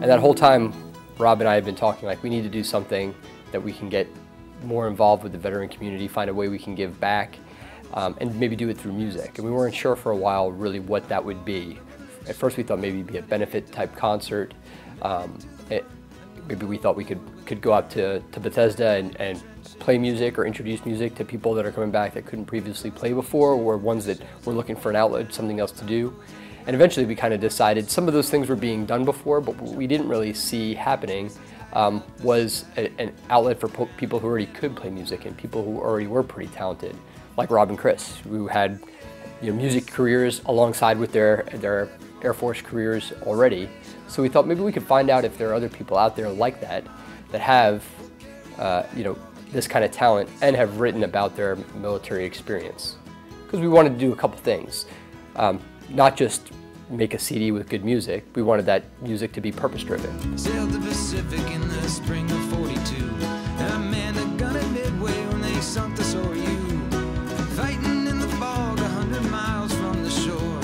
And that whole time, Rob and I had been talking like we need to do something that we can get more involved with the veteran community, find a way we can give back, and maybe do it through music. And we weren't sure for a while really what that would be. At first we thought maybe it'd be a benefit type concert. Maybe we thought we could go out to Bethesda and play music or introduce music to people that are coming back that couldn't previously play before, or ones that were looking for an outlet, something else to do. And eventually we kind of decided some of those things were being done before, but what we didn't really see happening was an outlet for people who already could play music and people who already were pretty talented, like Rob and Chris, who had music careers alongside with their Air Force careers already. So we thought maybe we could find out if there are other people out there like that have this kind of talent and have written about their military experience. Because we wanted to do a couple things. Not just make a CD with good music, we wanted that music to be purpose-driven. Sailed the Pacific in the spring of '42. A man that got it midway when they sunk the Soryu. Fighting in the fog 100 miles from the shore.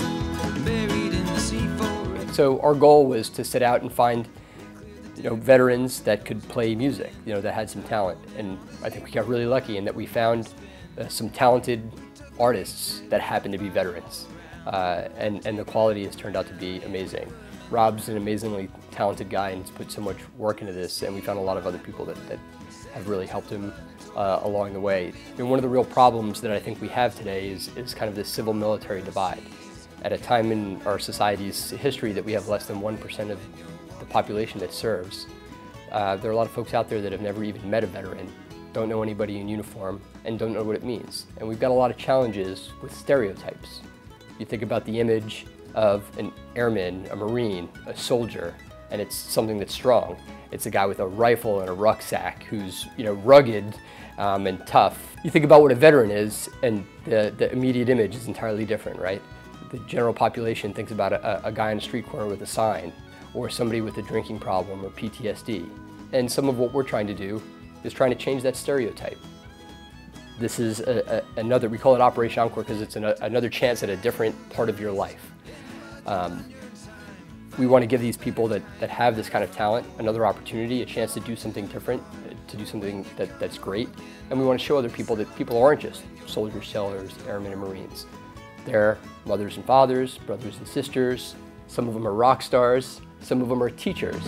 Buried in the sea forest. So our goal was to set out and find veterans that could play music, that had some talent. And I think we got really lucky in that we found some talented artists that happened to be veterans. And the quality has turned out to be amazing. Rob's an amazingly talented guy and has put so much work into this, and we found a lot of other people that have really helped him along the way. One of the real problems that I think we have today is kind of this civil-military divide. At a time in our society's history that we have less than 1% of the population that serves, there are a lot of folks out there that have never even met a veteran, don't know anybody in uniform, and don't know what it means. And we've got a lot of challenges with stereotypes. You think about the image of an airman, a Marine, a soldier, and it's something that's strong. It's a guy with a rifle and a rucksack who's rugged and tough. You think about what a veteran is, and the immediate image is entirely different, right? The general population thinks about a guy on a street corner with a sign, or somebody with a drinking problem or PTSD. And some of what we're trying to do is trying to change that stereotype. This is another, we call it Operation Encore because it's another chance at a different part of your life. We want to give these people that have this kind of talent another opportunity, a chance to do something different, to do something that's great. And we want to show other people that people aren't just soldiers, sailors, airmen, and Marines. They're mothers and fathers, brothers and sisters. Some of them are rock stars, some of them are teachers.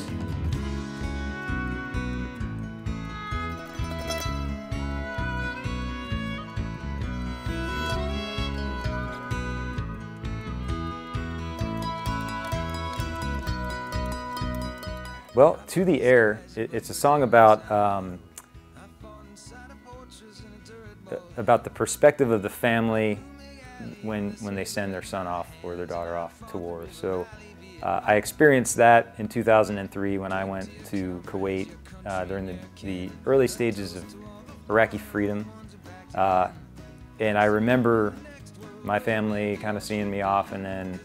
Well, To the Air, it's a song about the perspective of the family when they send their son off or their daughter off to war. So I experienced that in 2003 when I went to Kuwait during the early stages of Iraqi freedom. And I remember my family kind of seeing me off, and then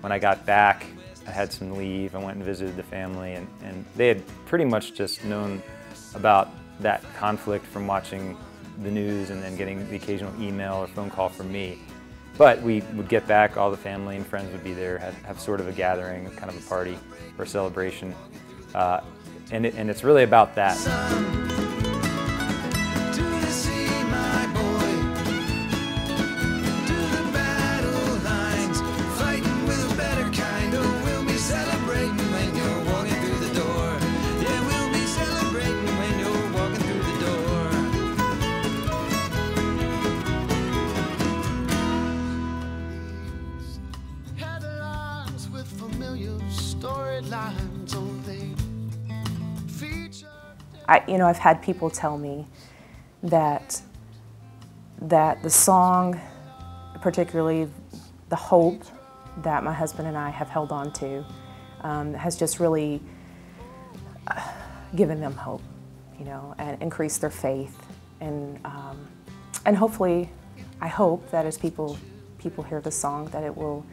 when I got back, I had some leave. I went and visited the family, and they had pretty much just known about that conflict from watching the news and then getting the occasional email or phone call from me. But we would get back, all the family and friends would be there, have sort of a gathering, kind of a party or a celebration. And it's really about that. I've had people tell me that the song, particularly the hope that my husband and I have held on to, has just really given them hope, and increased their faith, and hopefully, I hope that as people hear the song, that it will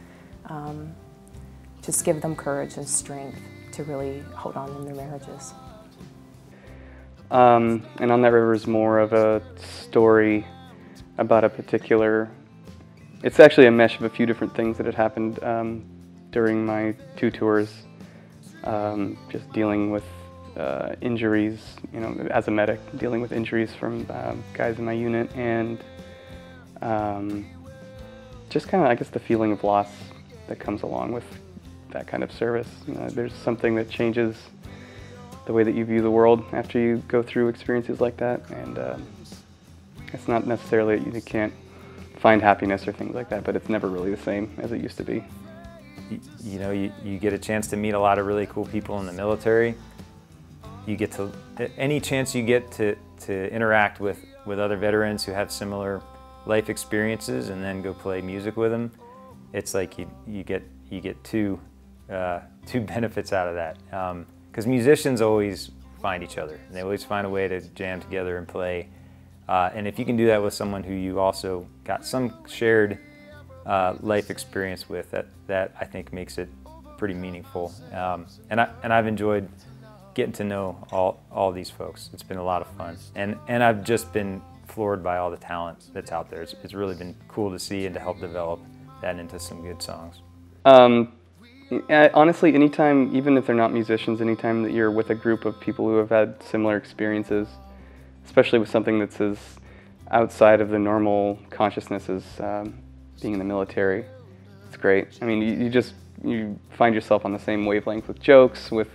just give them courage and strength to really hold on in their marriages. And On That River is more of a story about a particular, it's actually a mesh of a few different things that had happened during my 2 tours. just dealing with injuries, you know, as a medic, dealing with injuries from guys in my unit, and just kind of, I guess, the feeling of loss that comes along with that kind of service. You know, there's something that changes the way that you view the world after you go through experiences like that, and it's not necessarily that you can't find happiness or things like that, but it's never really the same as it used to be. You know, you get a chance to meet a lot of really cool people in the military. You get to, any chance you get to interact with other veterans who have similar life experiences and then go play music with them, it's like you get two benefits out of that. Because musicians always find each other, and they always find a way to jam together and play. And if you can do that with someone who you also got some shared life experience with, that I think makes it pretty meaningful. And I've enjoyed getting to know all these folks. It's been a lot of fun, and I've just been floored by all the talent that's out there. It's really been cool to see and to help develop that into some good songs. Honestly, anytime, even if they're not musicians, anytime that you're with a group of people who have had similar experiences, especially with something that's as outside of the normal consciousness as being in the military, it's great. I mean, you find yourself on the same wavelength with jokes, with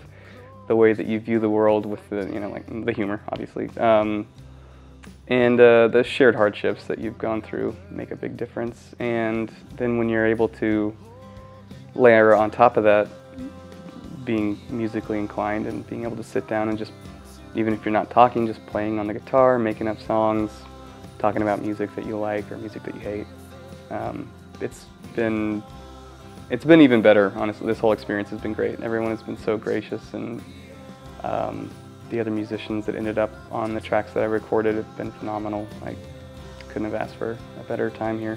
the way that you view the world, with the, you know, like the humor, obviously, and the shared hardships that you've gone through make a big difference. And then when you're able to layer on top of that being musically inclined and being able to sit down and just, even if you're not talking, just playing on the guitar, making up songs, talking about music that you like or music that you hate, it's been even better, honestly. This whole experience has been great. Everyone has been so gracious, and the other musicians that ended up on the tracks that I recorded have been phenomenal. I couldn't have asked for a better time here.